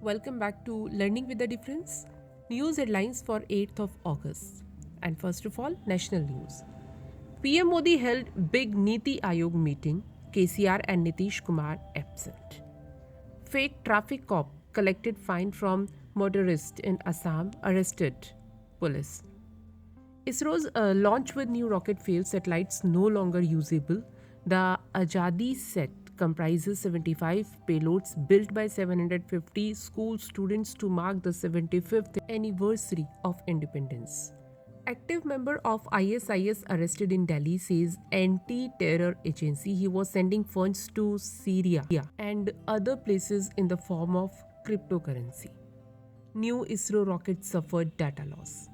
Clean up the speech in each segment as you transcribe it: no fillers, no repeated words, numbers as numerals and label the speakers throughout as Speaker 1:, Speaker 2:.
Speaker 1: Welcome back to Learning with the Difference. News headlines for 8th of August. And first of all, national news. PM Modi held big Niti Aayog meeting. KCR and Nitish Kumar absent. Fake traffic cop collected fine from motorist in Assam arrested. Police. ISRO's launch with new rocket fuel satellites no longer usable. The Ajadi set comprises 75 payloads built by 750 school students to mark the 75th anniversary of independence. Active member of ISIS arrested in Delhi says anti-terror agency he was sending funds to Syria and other places in the form of cryptocurrency. New ISRO rocket suffered data loss.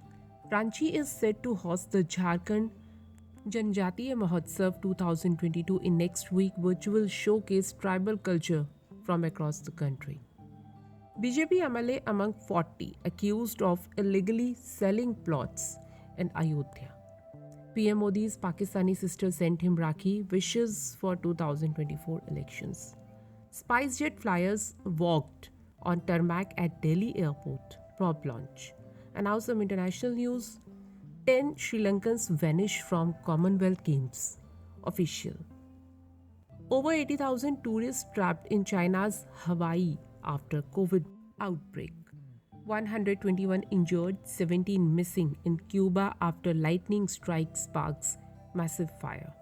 Speaker 1: Ranchi is set to host the Jharkhand Janjatiya Mahotsav 2022 in next week, which will showcase tribal culture from across the country. BJP MLA among 40 accused of illegally selling plots in Ayodhya. PM Modi's Pakistani sister sent him Rakhi wishes for 2024 elections. SpiceJet flyers walked on tarmac at Delhi airport, prop launch. And now some international news. 10 Sri Lankans vanish from Commonwealth Games. Official. Over 80,000 tourists trapped in China's Hawaii after COVID outbreak. 121 injured, 17 missing in Cuba after lightning strike sparks massive fire.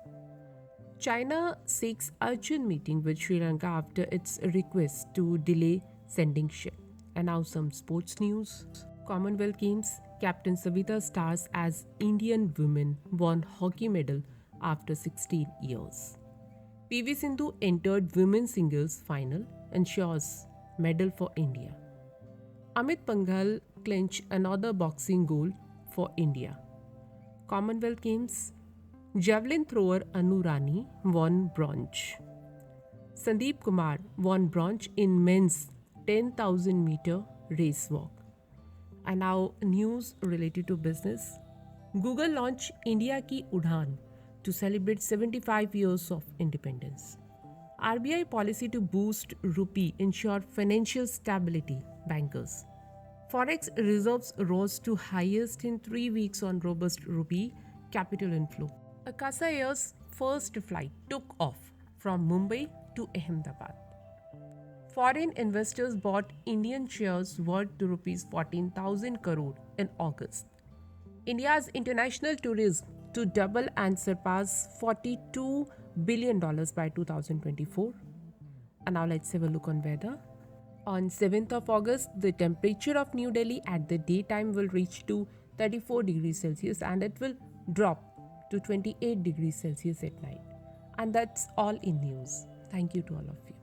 Speaker 1: China seeks urgent meeting with Sri Lanka after its request to delay sending ship. And now some sports news. Commonwealth Games, Captain Savita stars as Indian women won hockey medal after 16 years. PV Sindhu entered women's singles final, ensures medal for India. Amit Panghal clinched another boxing gold for India. Commonwealth Games, javelin thrower Anu Rani won bronze. Sandeep Kumar won bronze in men's 10,000 meter race walk. And now news related to business. Google launched India Ki Udaan to celebrate 75 years of independence. RBI policy to boost rupee ensure financial stability, bankers. Forex reserves rose to highest in 3 weeks on robust rupee capital inflow. Akasa Air's first flight took off from Mumbai to Ahmedabad. Foreign investors bought Indian shares worth to rupees 14,000 crore in August. India's international tourism to double and surpass $42 billion by 2024. And now let's have a look on weather. On 7th of August, the temperature of New Delhi at the daytime will reach to 34 degrees Celsius and it will drop to 28 degrees Celsius at night. And that's all in news. Thank you to all of you.